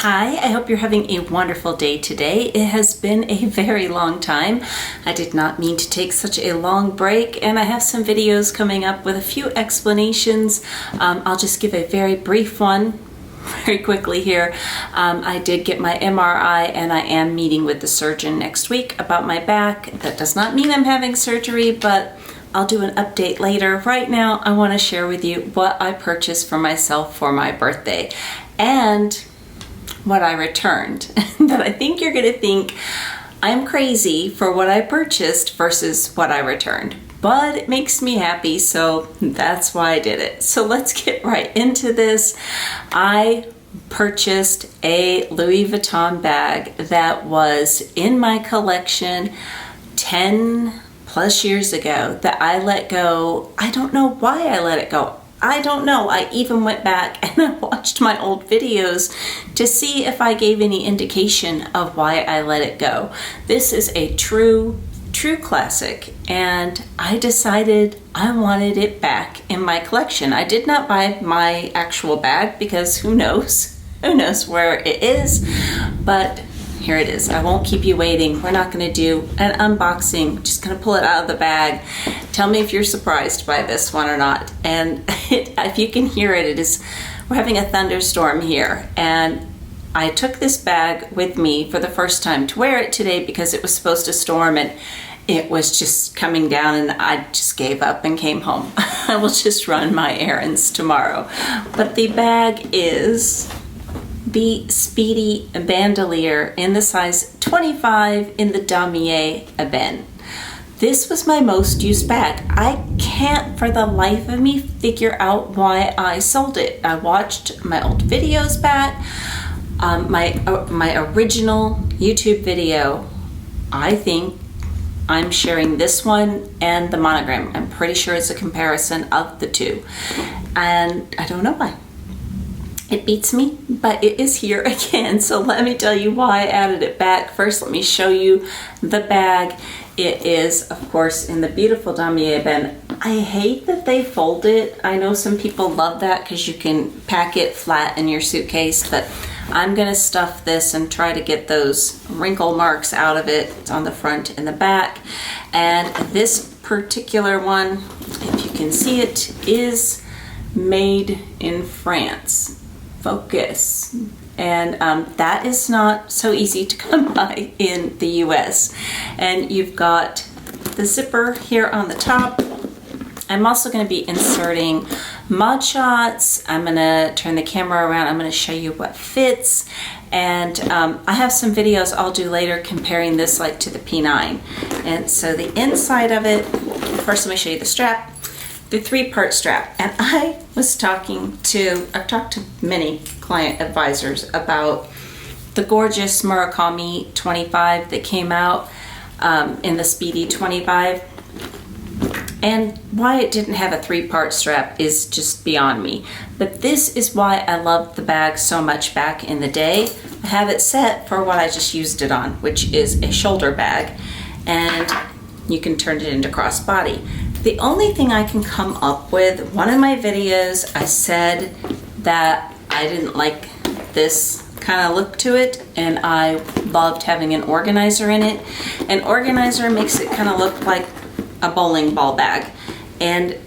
Hi, I hope you're having a wonderful day today. It has been a very long time. I did not mean to take such a long break, and I have some videos coming up with a few explanations. I'll just give a very brief one very quickly here. I did get my MRI and I am meeting with the surgeon next week about my back. That does not mean I'm having surgery, but I'll do an update later. Right now, I want to share with you what I purchased for myself for my birthday and what I returned. That I think you're going to think I'm crazy for what I purchased versus what I returned. But it makes me happy, so that's why I did it. So let's get right into this. I purchased a Louis Vuitton bag that was in my collection 10 plus years ago that I let go. I don't know why I let it go. I don't know. I even went back and I watched my old videos to see if I gave any indication of why I let it go. This is a true classic, and I decided I wanted it back in my collection. I did not buy my actual bag because who knows where it is, but here it is. I won't keep you waiting. We're not going to do an unboxing. Just going to pull it out of the bag. Tell me if you're surprised by this one or not. And if you can hear it, we're having a thunderstorm here, and I took this bag with me for the first time to wear it today because it was supposed to storm and it was just coming down, and I just gave up and came home. I will just run my errands tomorrow. But the bag is the Speedy bandolier in the size 25 in the damier ebene. This was my most used bag. I can't for the life of me figure out why I sold it. I watched my old videos back, my original YouTube video. I think I'm sharing this one and the monogram. I'm pretty sure it's a comparison of the two, and I don't know why. It beats me, but it is here again. So let me tell you why I added it back. First, let me show you the bag. It is, of course, in the beautiful damier ebene. I hate that they fold it. I know some people love that because you can pack it flat in your suitcase, but I'm gonna stuff this and try to get those wrinkle marks out of it. It's on the front and the back. And this particular one, if you can see it, is made in France. Focus. And that is not so easy to come by in the US. And you've got the zipper here on the top. I'm also going to be inserting mod shots. I'm going to turn the camera around. I'm going to show you what fits. And I have some videos I'll do later comparing this like to the P9. And so the inside of it, first let me show you the strap. The 3-part strap. And I've talked to many client advisors about the gorgeous Murakami 25 that came out in the Speedy 25. And why it didn't have a 3-part strap is just beyond me. But this is why I loved the bag so much back in the day. I have it set for what I just used it on, which is a shoulder bag. And you can turn it into crossbody. The only thing I can come up with, one of my videos, I said that I didn't like this kind of look to it, and I loved having an organizer in it. An organizer makes it kind of look like a bowling ball bag. And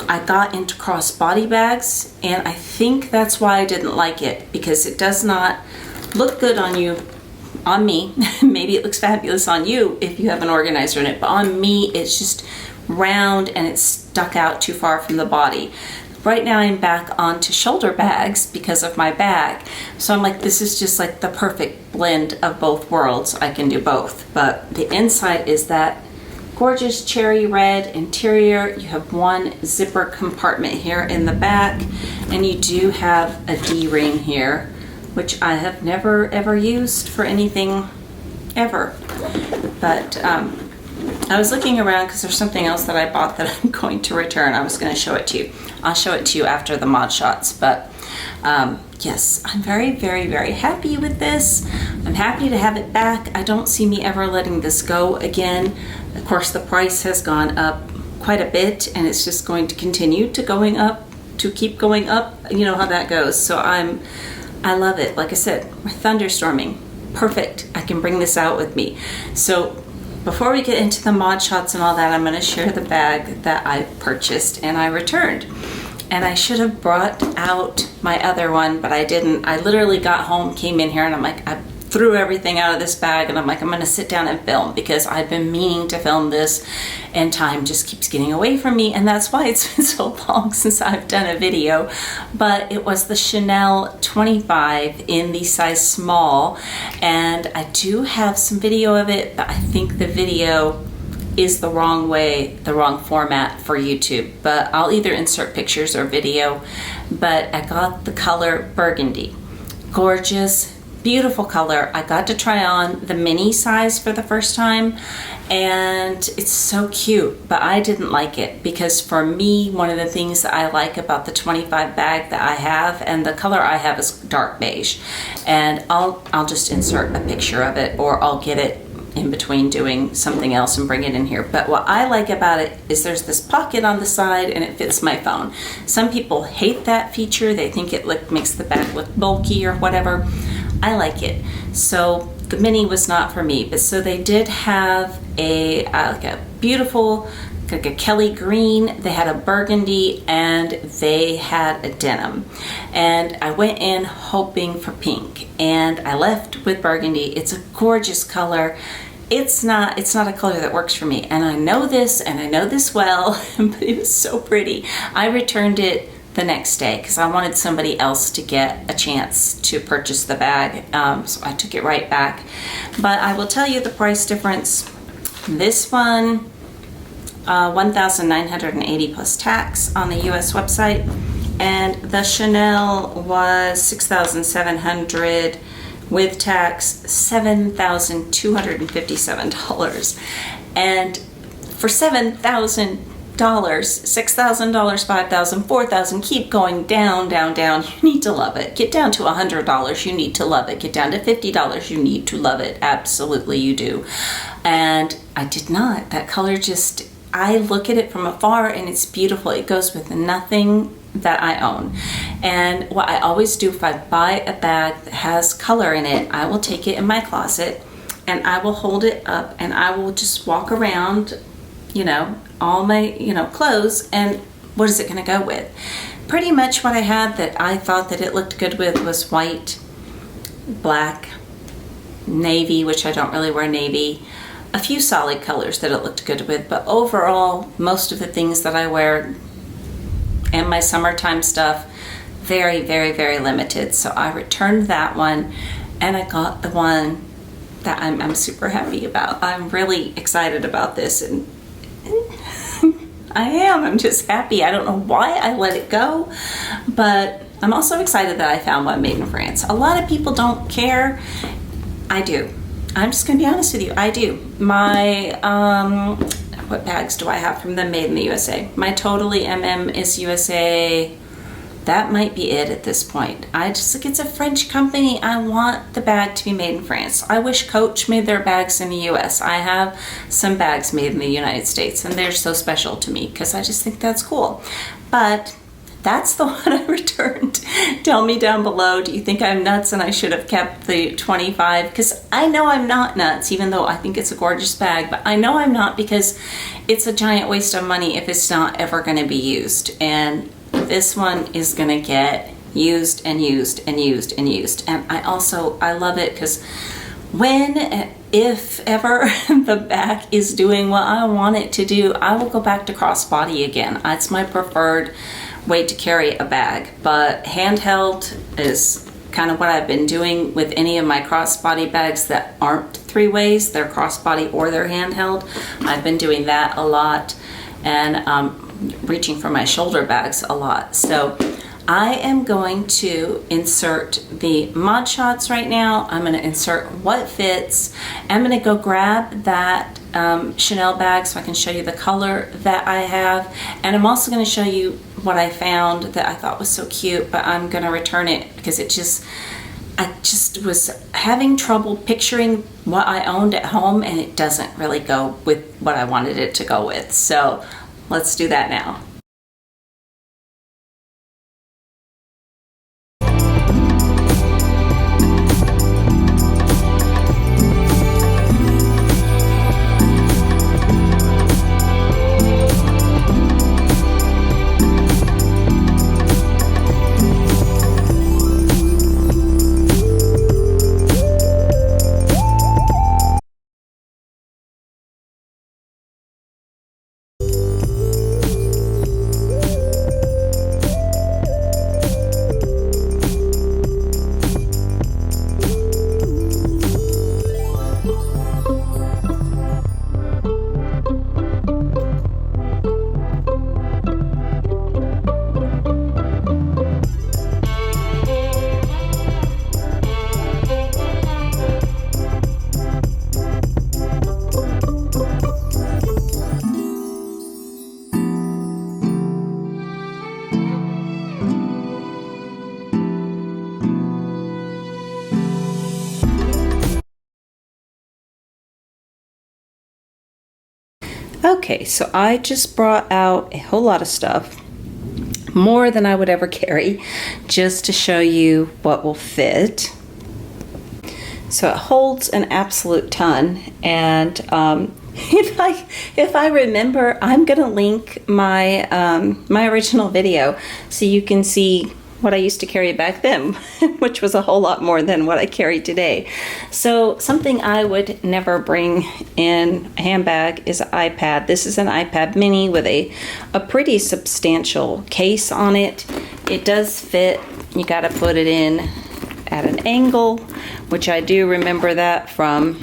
I got into crossbody bags, and I think that's why I didn't like it, because it does not look good on you. On me, maybe it looks fabulous on you if you have an organizer in it, but on me it's just round and it's stuck out too far from the body. Right now I'm back onto shoulder bags because of my bag. So I'm like, this is just like the perfect blend of both worlds. I can do both. But the inside is that gorgeous cherry red interior. You have one zipper compartment here in the back, and you do have a D-ring here, which I have never ever used for anything ever. But I was looking around because there's something else that I bought that I'm going to return. I was going to show it to you. I'll show it to you after the mod shots. But yes, I'm very, very, very happy with this. I'm happy to have it back. I don't see me ever letting this go again. Of course, the price has gone up quite a bit, and it's just going to continue to keep going up. You know how that goes. So I'm I love it. Like I said, we're thunderstorming. Perfect. I can bring this out with me. So before we get into the mod shots and all that, I'm going to share the bag that I purchased and I returned. And I should have brought out my other one, but I didn't. I literally got home, came in here, and I'm like, I threw everything out of this bag, and I'm like, I'm gonna sit down and film because I've been meaning to film this and time just keeps getting away from me, and that's why it's been so long since I've done a video. But it was the Chanel 25 in the size small, and I do have some video of it, but I think the video is the wrong way, the wrong format for YouTube, but I'll either insert pictures or video. But I got the color burgundy. Gorgeous, beautiful color. I got to try on the mini size for the first time, and it's so cute, but I didn't like it because for me, one of the things that I like about the 25 bag that I have, and the color I have is dark beige, and I'll just insert a picture of it, or I'll get it in between doing something else and bring it in here. But what I like about it is there's this pocket on the side and it fits my phone. Some people hate that feature. They think it makes the bag look bulky or whatever. I like it. So the mini was not for me, but so they did have like a beautiful, like a Kelly green, they had a burgundy, and they had a denim. And I went in hoping for pink, and I left with burgundy. It's a gorgeous color. It's not a color that works for me, and I know this, and I know this well, but it was so pretty. I returned it the next day because I wanted somebody else to get a chance to purchase the bag, so I took it right back. But I will tell you the price difference. This one, $1,980 plus tax on the US website, and the Chanel was $6,700 with tax, $7,257. And for $7,000, $6,000, $5,000, $4,000, keep going down, down, down. You need to love it. Get down to $100, you need to love it. Get down to $50, you need to love it. Absolutely you do. And I did not. That color just, I look at it from afar and it's beautiful. It goes with nothing that I own. And what I always do, if I buy a bag that has color in it, I will take it in my closet and I will hold it up and I will just walk around, all my, clothes, and what is it going to go with? Pretty much what I had that I thought that it looked good with was white, black, navy, which I don't really wear navy, a few solid colors that it looked good with, but overall, most of the things that I wear and my summertime stuff, very, very, very limited. So I returned that one and I got the one that I'm super happy about. I'm really excited about this, and I'm just happy. I don't know why I let it go, but I'm also excited that I found one made in France. A lot of people don't care. I do. I'm just gonna be honest with you, I do. My, what bags do I have from them made in the USA? My Totally MM is USA. That might be it at this point. I just think it's a French company. I want the bag to be made in France. I wish Coach made their bags in the US. I have some bags made in the United States and they're so special to me because I just think that's cool. But that's the one I returned. Tell me down below, do you think I'm nuts and I should have kept the 25? Because I know I'm not nuts, even though I think it's a gorgeous bag, but I know I'm not because it's a giant waste of money if it's not ever going to be used. And this one is going to get used and used and used and used. And I love it because if ever the back is doing what I want it to do, I will go back to crossbody again. It's my preferred way to carry a bag, but handheld is kind of what I've been doing with any of my crossbody bags that aren't three ways. They're crossbody or they're handheld. I've been doing that a lot, and reaching for my shoulder bags a lot. So I am going to insert the mod shots right now. I'm going to insert what fits. I'm going to go grab that Chanel bag so I can show you the color that I have, and I'm also going to show you what I found that I thought was so cute, but I'm going to return it because I just was having trouble picturing what I owned at home, and it doesn't really go with what I wanted it to go with. So let's do that now. Okay, so I just brought out a whole lot of stuff, more than I would ever carry, just to show you what will fit. So it holds an absolute ton, and if I remember, I'm gonna link my my original video so you can see what I used to carry back then, which was a whole lot more than what I carry today. So something I would never bring in a handbag is an iPad. This is an iPad mini with a pretty substantial case on it. It does fit. You got to put it in at an angle, which I do remember that from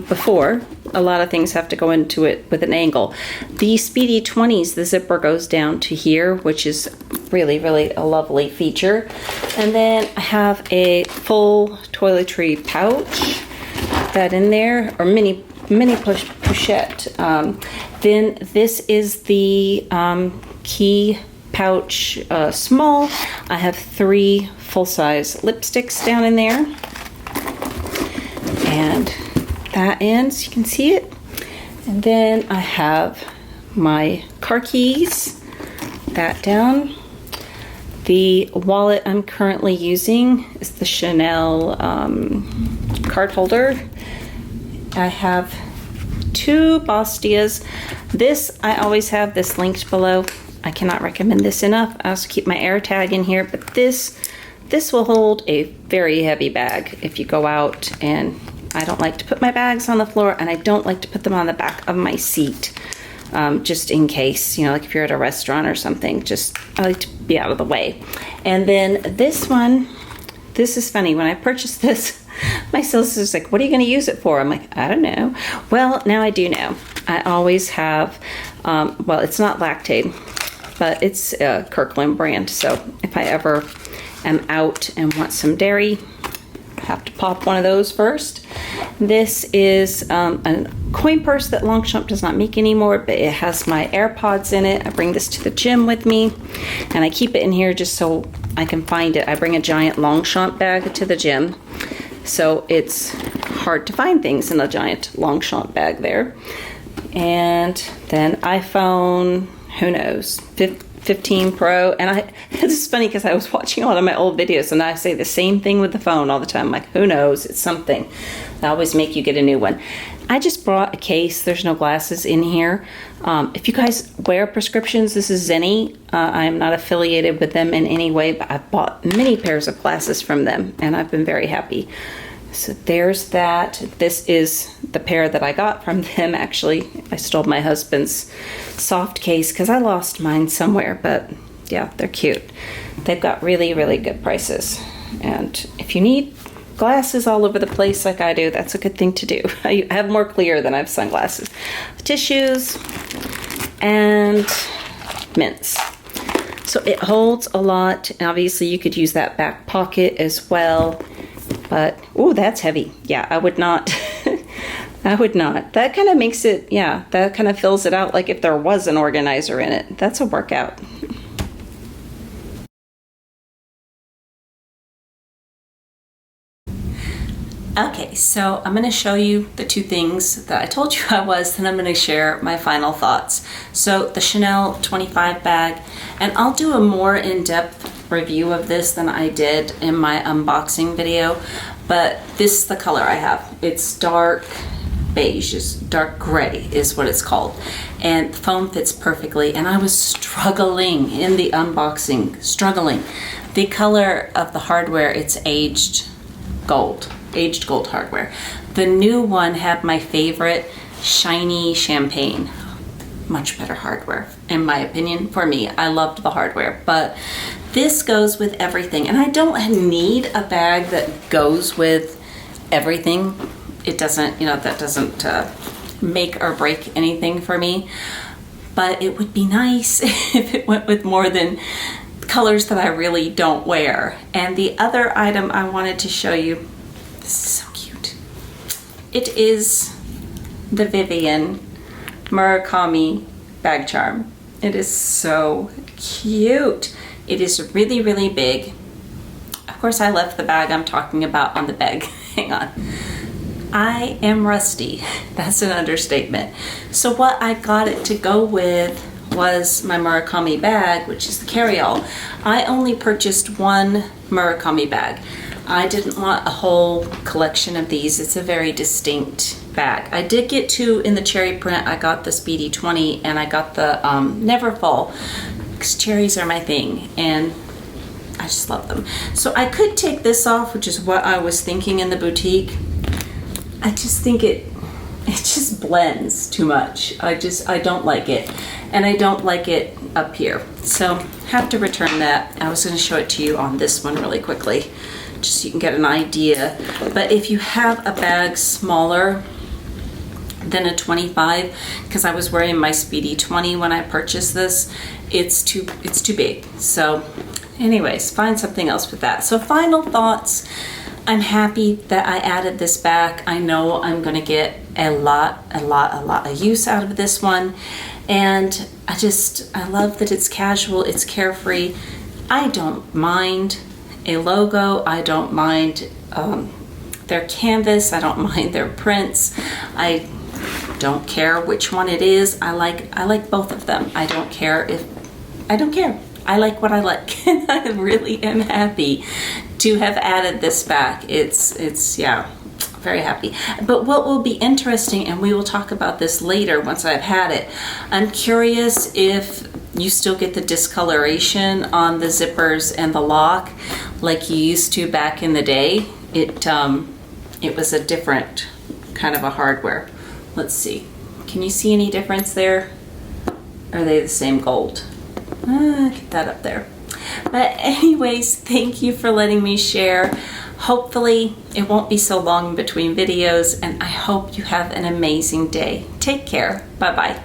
before. A lot of things have to go into it with an angle. The Speedy 20s, the zipper goes down to here, which is really, really a lovely feature. And then I have a full toiletry pouch, that in there, or mini pochette. Then this is the key pouch, small. I have 3 full-size lipsticks down in there. And that ends, you can see it. And then I have my car keys, that down. The wallet I'm currently using is the Chanel card holder. I have 2 Bastias. This, I always have this linked below. I cannot recommend this enough. I also keep my air tag in here, but this will hold a very heavy bag if you go out, and I don't like to put my bags on the floor, and I don't like to put them on the back of my seat, just in case, you know, like if you're at a restaurant or something, just I like to be out of the way. And then this one, this is funny. When I purchased this, my solicitor's like, what are you going to use it for? I'm like, I don't know. Well, now I do know. I always have, well, it's not Lactaid, but it's a Kirkland brand. So if I ever am out and want some dairy, have to pop one of those first. This is a coin purse that Longchamp does not make anymore, but it has my AirPods in it. I bring this to the gym with me, and I keep it in here just so I can find it. I bring a giant Longchamp bag to the gym, so it's hard to find things in a giant Longchamp bag there. And then iPhone, who knows, 15 Pro, and it's funny because I was watching a lot of my old videos, and I say the same thing with the phone all the time. I'm like, who knows? It's something. They always make you get a new one. I just brought a case. There's no glasses in here. If you guys wear prescriptions, this is Zenni. I am not affiliated with them in any way, but I've bought many pairs of glasses from them, and I've been very happy. So there's that. This is the pair that I got from them. Actually, I stole my husband's soft case because I lost mine somewhere, but yeah, they're cute. They've got really, really good prices. And if you need glasses all over the place like I do, that's a good thing to do. I have more clear than I have sunglasses. Tissues and mints. So it holds a lot. Obviously, you could use that back pocket as well. But, oh, that's heavy. Yeah, I would not. I would not. That kind of makes it, yeah, that kind of fills it out like if there was an organizer in it. That's a workout. Okay, so I'm going to show you the 2 things that I told you I was, then I'm going to share my final thoughts. So the Chanel 25 bag, and I'll do a more in-depth review of this than I did in my unboxing video, but this is the color I have. It's dark beige, is dark gray is what it's called, and the foam fits perfectly, and I was struggling in the unboxing, struggling. The color of the hardware, it's aged gold hardware. The new one had my favorite shiny champagne. Much better hardware, in my opinion. For me, I loved the hardware, but this goes with everything, and I don't need a bag that goes with everything. It doesn't, you know, that doesn't make or break anything for me, but it would be nice if it went with more than colors that I really don't wear. And the other item I wanted to show you, this is so cute. It is the Vivienne Murakami bag charm. It is so cute. It is really, really big. Of course, I left the bag I'm talking about on the bag. Hang on. I am rusty. That's an understatement. So what I got it to go with was my Murakami bag, which is the carry-all. I only purchased one Murakami bag. I didn't want a whole collection of these. It's a very distinct bag. I did get two in the cherry print. I got the Speedy 20 and I got the Neverfall, because cherries are my thing and I just love them. So I could take this off, which is what I was thinking in the boutique. I just think it just blends too much. I don't like it. And I don't like it up here. So have to return that. I was going to show it to you on this one really quickly, just so you can get an idea. But if you have a bag smaller than a 25, because I was wearing my Speedy 20 when I purchased this, it's too big. So anyways, find something else with that. So final thoughts. I'm happy that I added this back. I know I'm going to get a lot of use out of this one. And I love that it's casual, it's carefree. I don't mind a logo. I don't mind their canvas. I don't mind their prints. I don't care which one it is. I like both of them. I don't care. I like what I like. And I really am happy to have added this back. It's yeah, very happy. But what will be interesting, and we will talk about this later once I've had it, I'm curious if you still get the discoloration on the zippers and the lock like you used to back in the day. It was a different kind of a hardware. Let's see. Can you see any difference there? Are they the same gold? Get that up there. But anyways, thank you for letting me share. Hopefully it won't be so long in between videos, and I hope you have an amazing day. Take care. Bye-bye.